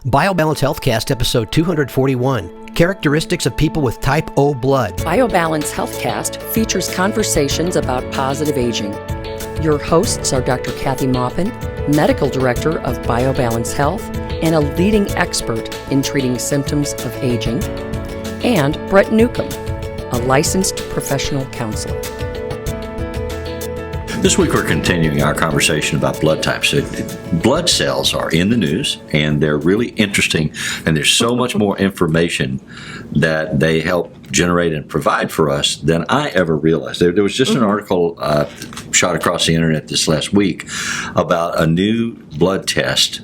BioBalance Healthcast episode 241, Characteristics of People with Type O Blood. BioBalance Healthcast features conversations about positive aging. Your hosts are Dr. Kathy Maupin, Medical Director of BioBalance Health and a leading expert in treating symptoms of aging, and Brett Newcomb, a licensed professional counselor. This week we're continuing our conversation about blood types. Blood cells are in the news, and they're really interesting, and there's so much more information that they help generate and provide for us than I ever realized. There was just an article shot across the internet this last week about a new blood test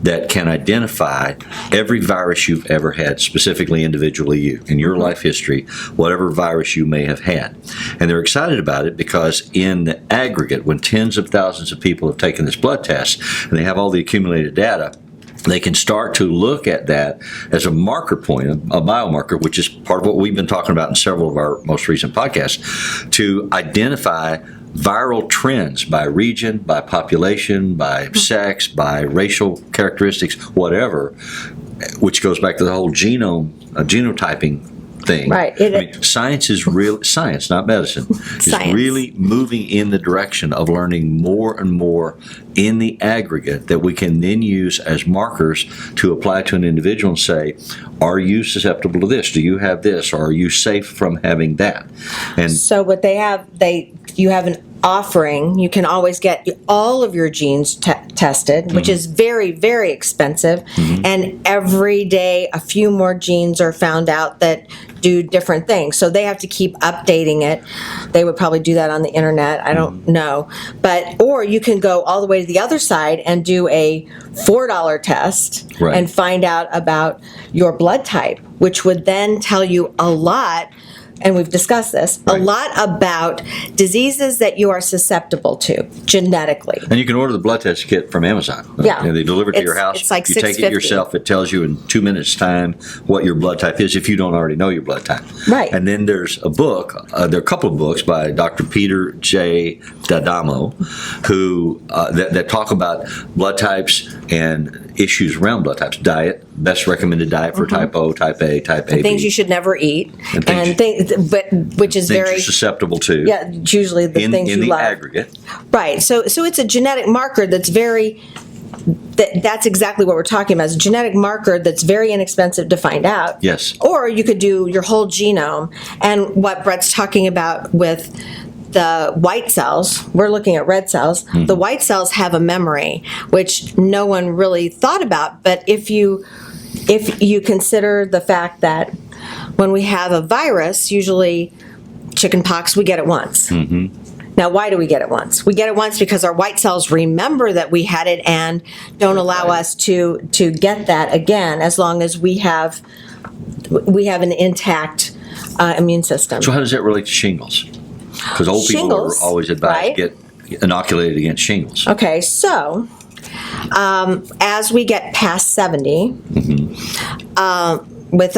that can identify every virus you've ever had, specifically individually you, in your life history, whatever virus you may have had. And they're excited about it because in the aggregate, when tens of thousands of people have taken this blood test and they have all the accumulated data, they can start to look at that as a marker point, a biomarker, which is part of what we've been talking about in several of our most recent podcasts, to identify viral trends by region, by population, by sex, by racial characteristics, whatever, which goes back to the whole genotyping thing. Right. Science is real. Science, not medicine, is really moving in the direction of learning more and more in the aggregate that we can then use as markers to apply to an individual and say, are you susceptible to this? Do you have this? Or are you safe from having that? And so what they have, you have an offering. You can always get all of your genes tested, which is very, very expensive. And every day, a few more genes are found out that do different things. So they have to keep updating it. They would probably do that on the internet. I don't know. Or you can go all the way to the other side and do a $4 test and find out about your blood type, which would then tell you a lot. And we've discussed this, a lot about diseases that you are susceptible to genetically. And you can order the blood test kit from Amazon. Yeah. They deliver it to your house. It's like you take it yourself. It tells you in 2 minutes' time what your blood type is if you don't already know your blood type. Right. And then there's a book, there are a couple of books by Dr. Peter J. D'Adamo who that talk about blood types and issues around blood types. Diet, best recommended diet for type O, type A, type AB. Things you should never eat. Which is very you're susceptible to. Yeah, it's usually the things you love. In the aggregate. Right. So it's a genetic marker that's that's exactly what we're talking about. It's a genetic marker that's very inexpensive to find out. Yes. Or you could do your whole genome. And what Brett's talking about with the white cells, we're looking at red cells. The white cells have a memory, which no one really thought about. But if you consider the fact that when we have a virus, usually chickenpox, we get it once. Now, why do we get it once? We get it once because our white cells remember that we had it and don't allow us to get that again as long as we have an intact immune system. So how does that relate to shingles? Because old people are always advised to get inoculated against shingles. Okay, so as we get past 70, with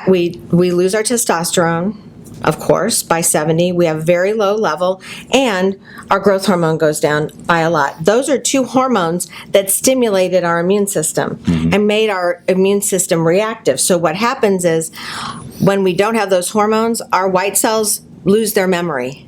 we lose our testosterone, of course, by 70. We have a very low level, and our growth hormone goes down by a lot. Those are two hormones that stimulated our immune system and made our immune system reactive. So what happens is when we don't have those hormones, our white cells lose their memory,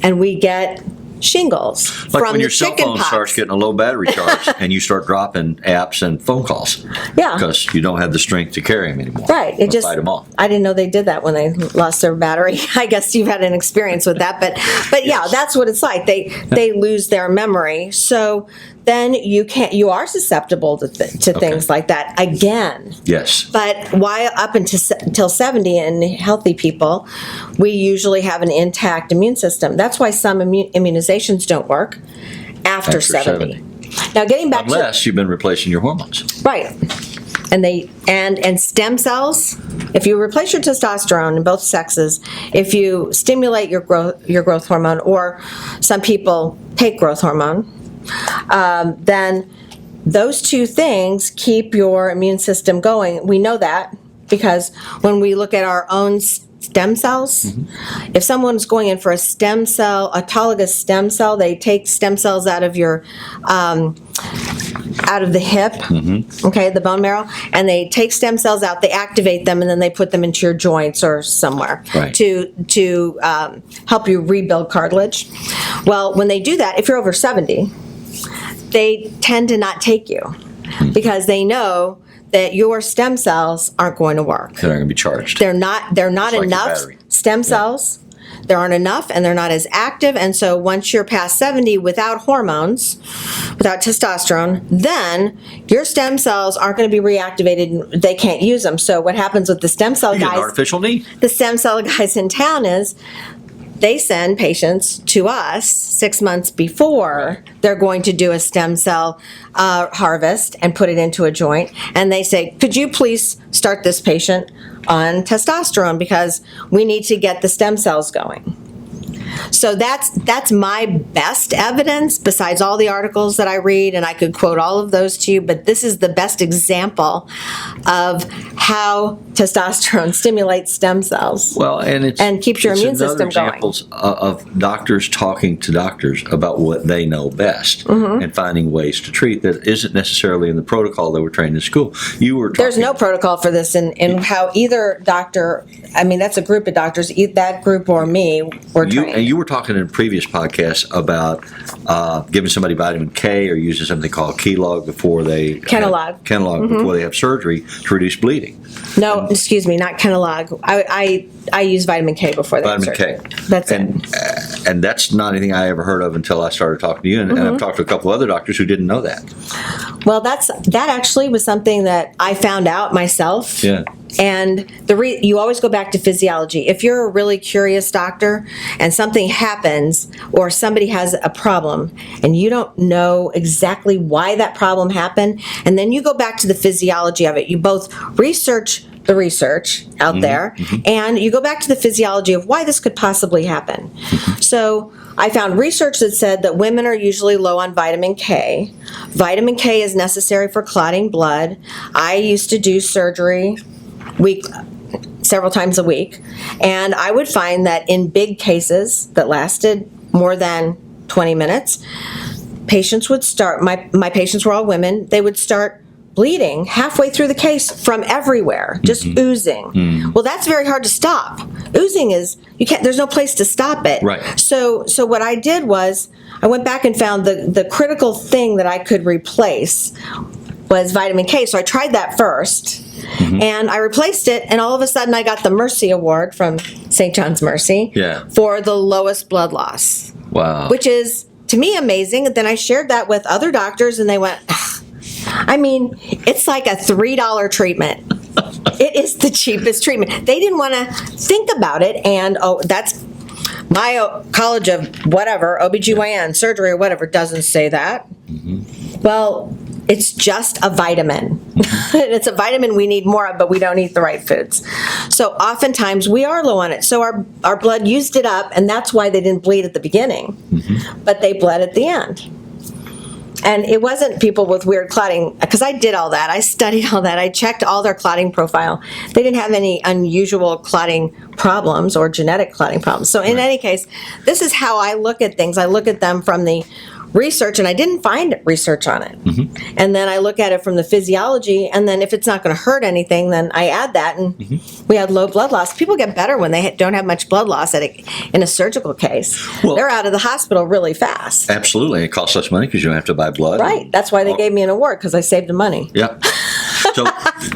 and we get shingles like from when your the cell phone chickenpox. starts getting a low battery charge and you start dropping apps and phone calls. Yeah. Because you don't have the strength to carry them anymore. Right. Or fight them off. I didn't know they did that when they lost their battery. I guess you've had an experience with that, but yeah, that's what it's like. They lose their memory. So then you are susceptible to things like that again. Yes. But why up until 70 in healthy people, we usually have an intact immune system. That's why some immunizations don't work after 70. Now getting back unless you've been replacing your hormones. Right. And stem cells, if you replace your testosterone in both sexes, if you stimulate your growth hormone, or some people take growth hormone, then those two things keep your immune system going. We know that because when we look at our own stem cells, if someone's going in for a stem cell, autologous stem cell, they take stem cells out of your out of the hip, okay, the bone marrow, and they take stem cells out, they activate them, and then they put them into your joints or somewhere Right. to help you rebuild cartilage. Well, when they do that, if you're over 70, they tend to not take you because they know that your stem cells aren't going to work. They're not going to be charged. They're not It's like your enough battery. stem cells. There aren't enough, and they're not as active. And so once you're past 70 without hormones, without testosterone, then your stem cells aren't going to be reactivated and they can't use them. So what happens with the stem cell You get an guys, artificial knee. the stem cell guys in town is they send patients to us 6 months before they're going to do a stem cell harvest and put it into a joint. And they say, could you please start this patient on testosterone because we need to get the stem cells going. So that's my best evidence besides all the articles that I read, and I could quote all of those to you, but this is the best example of how testosterone stimulates stem cells. Well, and keeps your it's immune another system going. examples of doctors talking to doctors about what they know best Mm-hmm. and finding ways to treat that isn't necessarily in the protocol they were trained in school. You were talking, There's no protocol for this in how either doctor, I mean, that's a group of doctors, that group or me, were trained. You were talking in a previous podcast about giving somebody vitamin K or using something called Kenalog before they Kenalog. before they have surgery to reduce bleeding. No, excuse me, not Kenalog. I use vitamin K before that. Vitamin K. That's and, it. And that's not anything I ever heard of until I started talking to you, and I've talked to a couple other doctors who didn't know that. Well, that actually was something that I found out myself. Yeah. And you always go back to physiology. If you're a really curious doctor and something happens or somebody has a problem and you don't know exactly why that problem happened, and then you go back to the physiology of it, you both research the research out there and you go back to the physiology of why this could possibly happen. So I found research that said that women are usually low on vitamin K. Vitamin K is necessary for clotting blood. I used to do surgery several times a week, and I would find that in big cases that lasted more than 20 minutes, patients would start, my patients were all women, they would start bleeding halfway through the case from everywhere, just oozing. Well, that's very hard to stop. Oozing is, there's no place to stop it. Right. So what I did was I went back and found the critical thing that I could replace was vitamin K. So I tried that first, and I replaced it, and all of a sudden I got the Mercy Award from St. John's Mercy for the lowest blood loss. Wow. Which is, to me, amazing. And then I shared that with other doctors, and they went, I mean, it's like a $3 treatment. It is the cheapest treatment. They didn't want to think about it, and that's my college of whatever, OBGYN, surgery or whatever, doesn't say that. Well, it's just a vitamin. It's a vitamin we need more of, but we don't eat the right foods. So oftentimes we are low on it. So our blood used it up, and that's why they didn't bleed at the beginning, but they bled at the end. And it wasn't people with weird clotting, because I did all that. I studied all that. I checked all their clotting profile. They didn't have any unusual clotting problems or genetic clotting problems. So in any case, this is how I look at things. I look at them from the research, and I didn't find research on it. And then I look at it from the physiology, and then if it's not going to hurt anything, then I add that, and we had low blood loss. People get better when they don't have much blood loss in a surgical case. Well, they're out of the hospital really fast. Absolutely. It costs less money because you don't have to buy blood. Right. That's why they gave me an award, because I saved them money. Yeah. So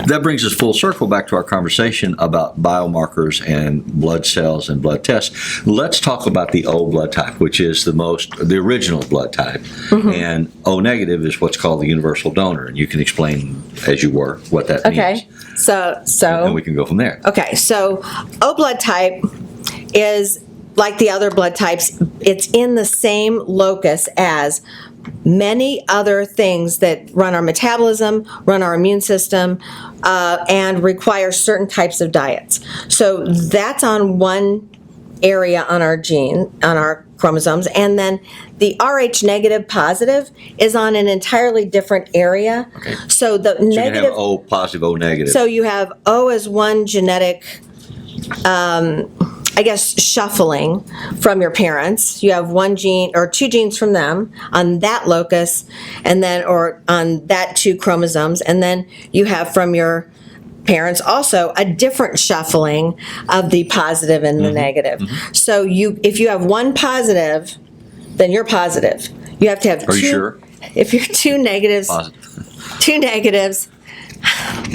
that brings us full circle back to our conversation about biomarkers and blood cells and blood tests. Let's talk about the O blood type, which is the original blood type. And O negative is what's called the universal donor. And you can explain, as you were, what that means. Okay. So. And we can go from there. Okay. So O blood type is like the other blood types. It's in the same locus as many other things that run our metabolism, run our immune system, and require certain types of diets. So that's on one area on our chromosomes, and then the Rh negative positive is on an entirely different area. Okay. So the So you can negative. have O positive, O negative. So you have O as one genetic I guess, shuffling from your parents. You have one gene or two genes from them on that locus, and then, or on that two chromosomes, and then you have from your parents also a different shuffling of the positive and the negative. So if you have one positive, then you're positive. You have to have Are you sure? If you're two negatives,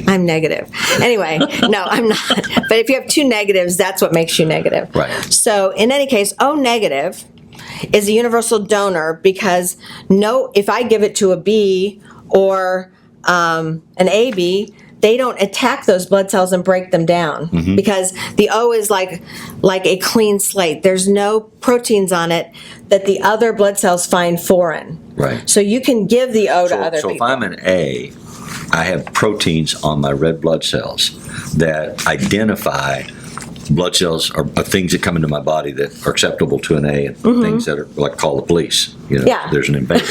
I'm negative. Anyway, no, I'm not. But if you have two negatives, that's what makes you negative. Right. So in any case, O negative is a universal donor because if I give it to a B or an AB, they don't attack those blood cells and break them down because the O is like a clean slate. There's no proteins on it that the other blood cells find foreign. Right. So you can give the O to other So people. if I'm an A, I have proteins on my red blood cells that identify blood cells or things that come into my body that are acceptable to an A and things that are like call the police. Yeah. There's an invader.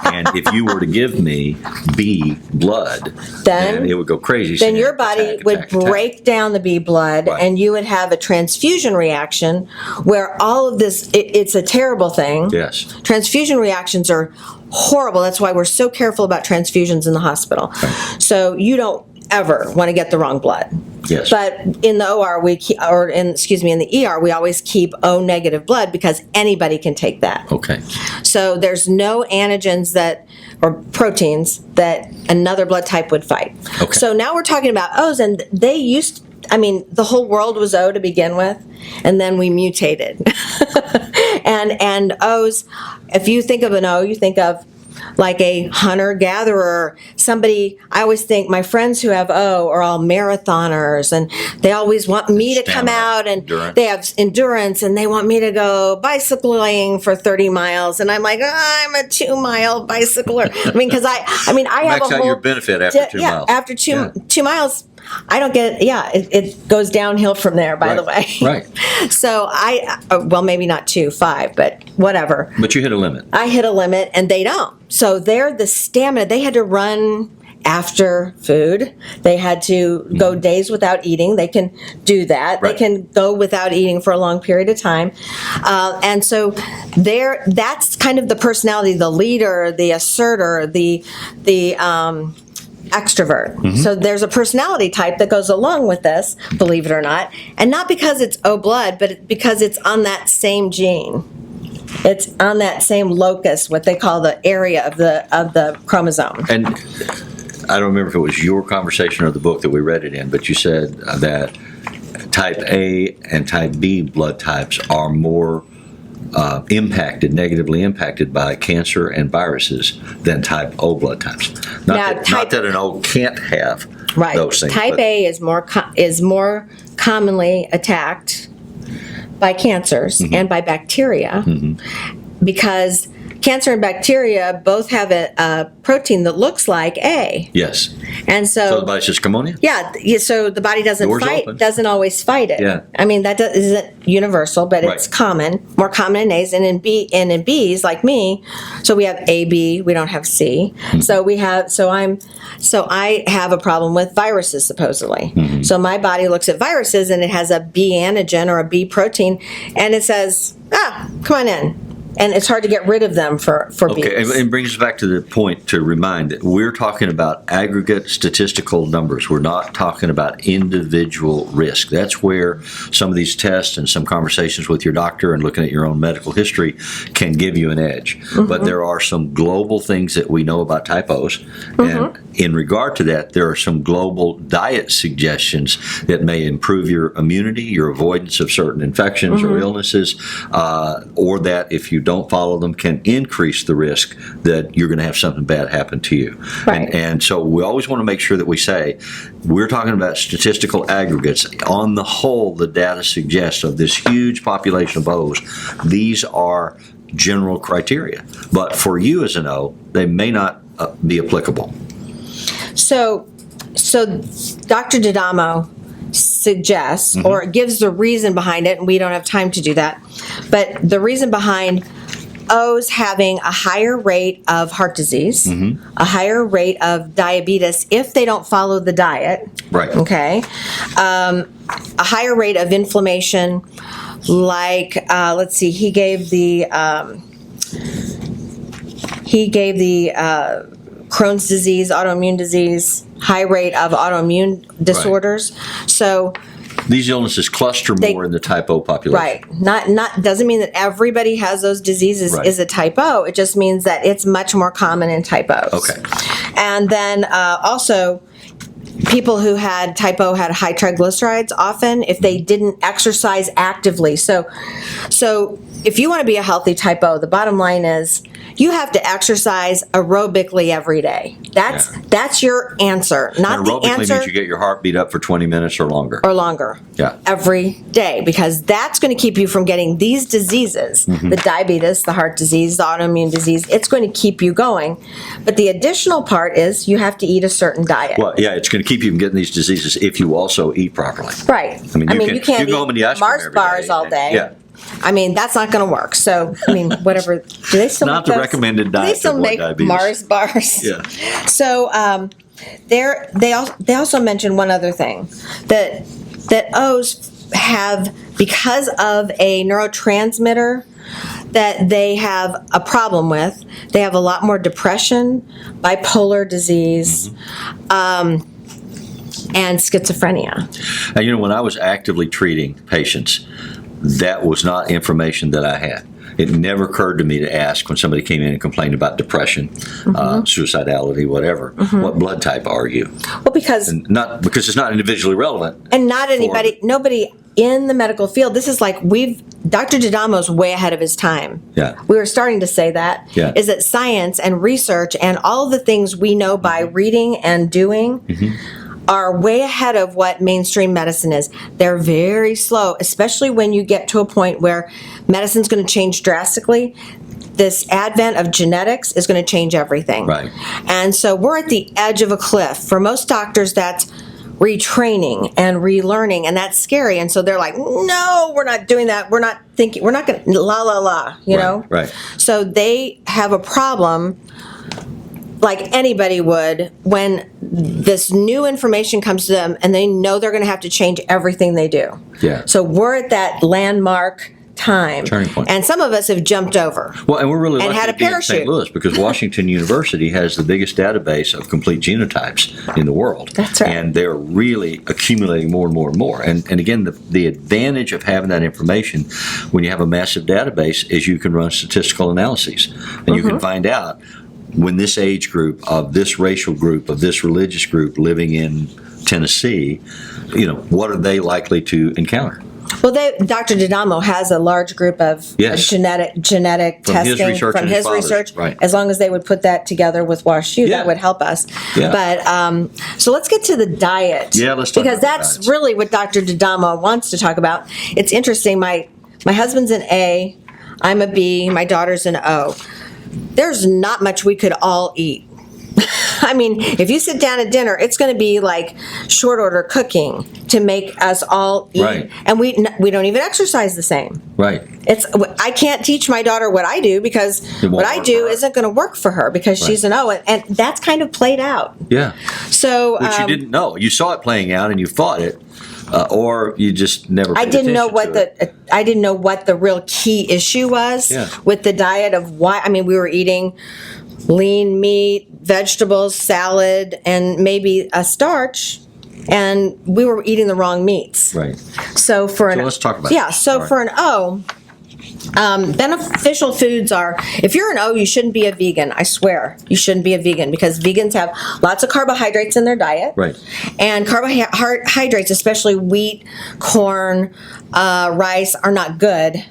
And if you were to give me B blood, then it would go crazy. Then saying, your body attack, would attack, attack. break down the B blood Right. and you would have a transfusion reaction where all of this, it's a terrible thing. Yes. Transfusion reactions are horrible. That's why we're so careful about transfusions in the hospital. So you don't ever want to get the wrong blood. Yes. But in the OR, in the ER, we always keep O negative blood because anybody can take that. Okay. So there's no antigens or proteins that another blood type would fight. Okay. So now we're talking about O's, and the whole world was O to begin with, and then we mutated. and O's, if you think of an O, you think of like a hunter-gatherer, somebody. I always think my friends who have O are all marathoners, and they always want me to come Stamina, out, and endurance. they have endurance, and they want me to go bicycling for 30 miles, and I'm like, I'm a 2-mile bicycler. Because I have Max a out whole your benefit after 2 miles. After two miles, I don't get it. Yeah, it goes downhill from there. By the way, Right. So well, maybe not 5, but whatever. But you hit a limit. I hit a limit, and they don't. So they're the stamina. They had to run after food. They had to go days without eating. They can do that. Right. They can go without eating for a long period of time. And so that's kind of the personality, the leader, the asserter, the extrovert. So there's a personality type that goes along with this, believe it or not. And not because it's O blood, but because it's on that same gene. It's on that same locus, what they call the area of the chromosome. And I don't remember if it was your conversation or the book that we read it in, but you said that type A and type B blood types are more negatively impacted by cancer and viruses than type O blood types. Not that an O can't have those things. Type A is more commonly attacked by cancers and by bacteria because cancer and bacteria both have a protein that looks like A. Yes. And So the body says, come on in. Yeah, so the body doesn't always fight it. Yeah. I mean, that isn't universal, but it's common, more common in A's and in B's like me. So we have AB, we don't have C. So I have a problem with viruses supposedly. So my body looks at viruses and it has a B antigen or a B protein and it says, come on in. And it's hard to get rid of them for Okay, bees. and brings us back to the point to remind that we're talking about aggregate statistical numbers. We're not talking about individual risk. That's where some of these tests and some conversations with your doctor and looking at your own medical history can give you an edge. But there are some global things that we know about type O's. And in regard to that, there are some global diet suggestions that may improve your immunity, your avoidance of certain infections or illnesses, or that if you don't follow them can increase the risk that you're going to have something bad happen to you. Right. And so we always want to make sure that we say we're talking about statistical aggregates. On the whole, the data suggests of this huge population of O's, these are general criteria. But for you as an O, they may not be applicable. So Dr. D'Adamo suggests or gives the reason behind it, and we don't have time to do that, but the reason behind O's having a higher rate of heart disease, a higher rate of diabetes if they don't follow the diet. Right. Okay. A higher rate of inflammation, like, let's see, he gave the Crohn's disease, autoimmune disease, high rate of autoimmune disorders. So These illnesses cluster more in the type O population. right, not doesn't mean that everybody has those diseases Right. is a type O. It just means that it's much more common in type O's. Okay. And then also, people who had type O had high triglycerides often if they didn't exercise actively. So if you want to be a healthy type O, the bottom line is you have to exercise aerobically every day. That's your answer, not And the aerobically answer means you get your heart beat up for 20 minutes or longer. or longer. Yeah. Every day, because that's going to keep you from getting these diseases, the diabetes, the heart disease, the autoimmune disease. It's going to keep you going. But the additional part is you have to eat a certain diet. Well, yeah, it's going to keep you from getting these diseases if you also eat properly. Right. I mean, you can't you go home and eat ice cream Mars every bars day. all day. Yeah. I mean, that's not going to work. So, I mean, whatever. Do they still Not make the those? recommended Do diet they to still avoid make diabetes. Mars bars? Yeah. So, they also mentioned one other thing that O's have, because of a neurotransmitter that they have a problem with. They have a lot more depression, bipolar disease, and schizophrenia. And when I was actively treating patients, that was not information that I had. It never occurred to me to ask when somebody came in and complained about depression, suicidality, whatever, what blood type are you? Well, because Not because it's not individually relevant. and not anybody, nobody in the medical field. This is like Dr. D'Adamo's way ahead of his time. Yeah. We were starting to say that. Yeah. Is that science and research and all the things we know by reading and doing are way ahead of what mainstream medicine is. They're very slow, especially when you get to a point where medicine's going to change drastically. This advent of genetics is going to change everything. Right. And so we're at the edge of a cliff. For most doctors, that's retraining and relearning, and that's scary. And so they're like, no, we're not doing that. We're not thinking, we're not going to you know? Right. So they have a problem like anybody would when this new information comes to them and they know they're going to have to change everything they do. Yeah. So we're at that landmark time. Turning point. And some of us have jumped over. Well, and we're really And lucky had a to be in St. parachute. Louis because Washington University has the biggest database of complete genotypes in the world. That's right. And they're really accumulating more and more and more. And again, the advantage of having that information when you have a massive database is you can run statistical analyses. And you can find out when this age group of this racial group of this religious group living in Tennessee, what are they likely to encounter? Well, Dr. D'Adamo has a large group of Yes. genetic From his testing research from and his his father's, research. right. As long as they would put that together with WashU, Yeah. that would help us. Yeah. But so let's get to the diet. Yeah, let's talk because about that's diets. really what Dr. D'Adamo wants to talk about. It's interesting. My husband's an A, I'm a B, my daughter's an O. There's not much we could all eat. I mean, if you sit down at dinner, it's going to be like short order cooking to make us all eat. Right. And we don't even exercise the same. Right. I can't teach my daughter what I do because It won't what I work do for her. isn't going to work for her because she's an O. And that's kind of played out. Yeah. So Which you didn't know. You saw it playing out and you fought it, or you just never. I paid didn't know attention what to it. I didn't know what the real key issue was Yeah. with the diet of why. I mean, we were eating lean meat, vegetables, salad, and maybe a starch, and we were eating the wrong meats. Right. So let's talk about yeah. it. So All right. for an O, beneficial foods are, if you're an O, you shouldn't be a vegan. I swear, you shouldn't be a vegan because vegans have lots of carbohydrates in their diet. Right. And carbohydrates, especially wheat, corn, rice, are not good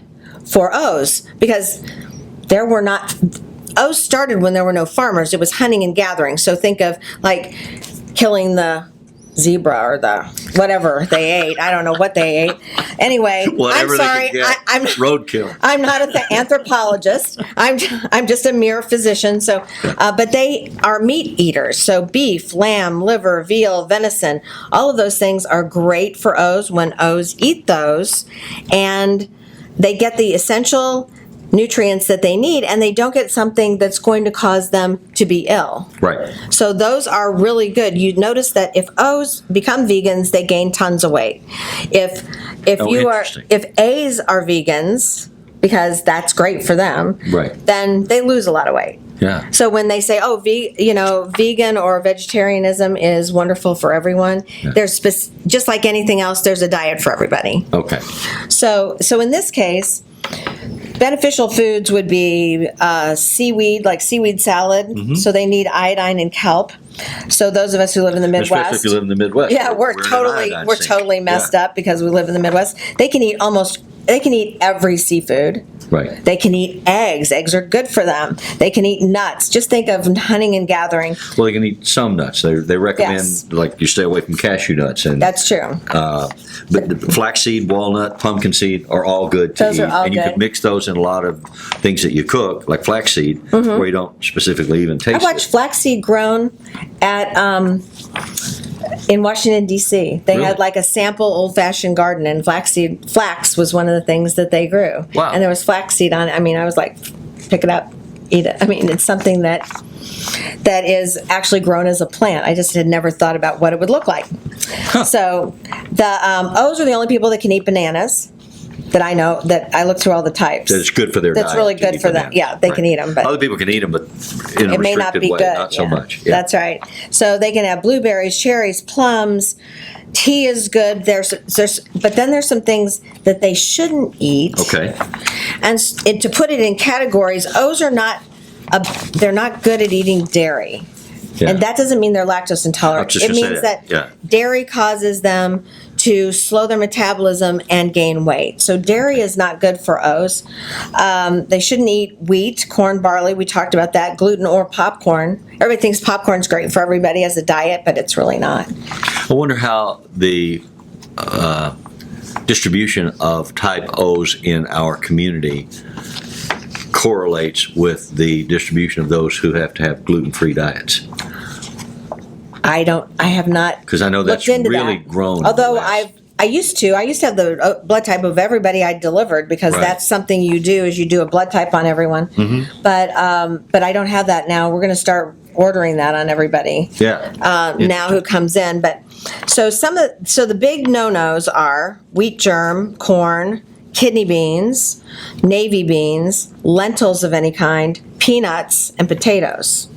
for O's because O's started when there were no farmers. It was hunting and gathering. So think of like killing the zebra or the whatever they ate. I don't know what they ate. Anyway, Whatever I'm sorry. they could get. I'm Roadkill. I'm not an anthropologist. I'm just a mere physician. So, but they are meat eaters. So beef, lamb, liver, veal, venison, all of those things are great for O's when O's eat those, and they get the essential nutrients that they need, and they don't get something that's going to cause them to be ill. Right. So those are really good. You notice that if O's become vegans, they gain tons of weight. If Interesting. if A's are vegans, because that's great for them, Right. then they lose a lot of weight. Yeah. So when they say, "Oh, vegan or vegetarianism is wonderful for everyone," there's just like anything else, there's a diet for everybody. Okay. So in this case, beneficial foods would be seaweed, like seaweed salad. Mm-hmm. So they need iodine and kelp. So those of us who live in the Midwest, Especially if you live in the Midwest. yeah, we're in an totally iodine sink. messed Yeah. up because we live in the Midwest. They can eat every seafood. Right. They can eat eggs. Eggs are good for them. They can eat nuts. Just think of hunting and gathering. Well, you can eat some nuts. They recommend Yes. like you stay away from cashew nuts and That's true. but the flaxseed, walnut, pumpkin seed are all good to Those eat, are all and you good. can mix those in a lot of things that you cook, like flaxseed, where you don't specifically even taste Mm-hmm. I watched it. flaxseed grown at in Washington D.C. They Really? had like a sample old-fashioned garden, and flax was one of the things that they grew. Wow. And there was flaxseed on it. I mean, I was like, pick it up, eat it. I mean, it's something that is actually grown as a plant. I just had never thought about what it would look like. So the O's are the only people that can eat bananas that I know, that I look through all the types. That's good for their That's diet. really to good eat for them. bananas. Yeah, they can Right. eat 'em, but- other people can eat them, but in a It may not restricted be way, good. not so yeah. much. Yeah. That's right. So they can have blueberries, cherries, plums. Tea is good. But then there's some things that they shouldn't eat. Okay. And to put it in categories, O's are not. They're not good at eating dairy. Yeah. And that doesn't mean they're lactose intolerant. just It gonna say means that. that Yeah. dairy causes them to slow their metabolism and gain weight. So dairy is not good for O's. They shouldn't eat wheat, corn, barley. We talked about that. Gluten or popcorn. Everybody thinks popcorn's great for everybody as a diet, but it's really not. I wonder how the distribution of type O's in our community correlates with the distribution of those who have to have gluten-free diets. I have not 'Cause I know that's looked into really that. grown in the Although last- I used to have the blood type of everybody I delivered, because Right. that's something you do, is you do a blood type on everyone. Mm-hmm. But I don't have that now. We're going to start ordering that on everybody. Yeah. Now who comes in. But so the big no-nos are wheat germ, corn, kidney beans, navy beans, lentils of any kind, peanuts, and potatoes.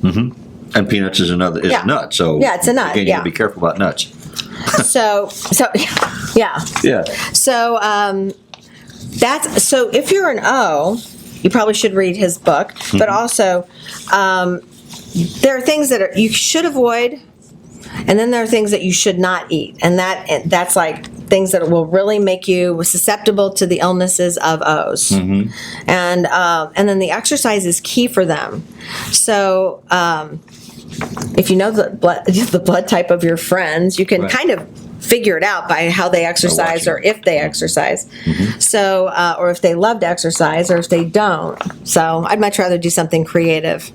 And peanuts is another Yeah. a nut, so Yeah, it's a nut, Again, you yeah. gotta be careful about nuts. So yeah. Yeah. So so if you're an O, you probably should read his book. But also, there are things that you should avoid, and then there are things that you should not eat, and that's like things that will really make you susceptible to the illnesses of O's. And then the exercise is key for them. So if you know the blood type of your friends, you can Right. kind of figure it out by how they exercise or if they exercise. So, or if they love to exercise or if they don't. So I'd much rather do something creative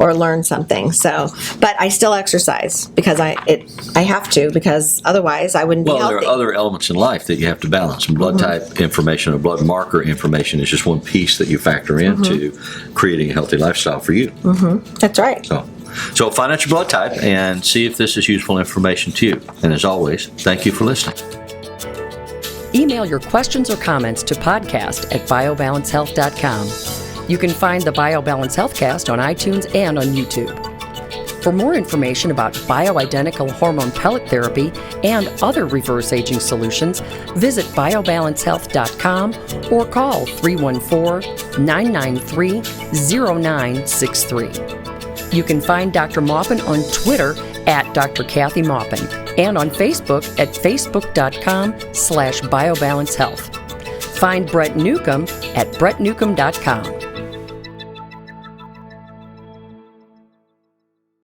or learn something. So, but I still exercise because I have to, because otherwise I wouldn't be Well, healthy. there are other elements in life that you have to balance. And blood type information or blood marker information is just one piece that you factor into creating a healthy lifestyle for you. That's right. So find out your blood type and see if this is useful information to you. And as always, thank you for listening. Email your questions or comments to podcast@biobalancehealth.com. You can find the BioBalance Healthcast on iTunes and on YouTube. For more information about bioidentical hormone pellet therapy and other reverse aging solutions, visit biobalancehealth.com or call 314-993-0963. You can find Dr. Maupin on Twitter at Dr. Kathy Maupin and on Facebook at facebook.com/biobalancehealth. Find Brett Newcomb at brettnewcomb.com.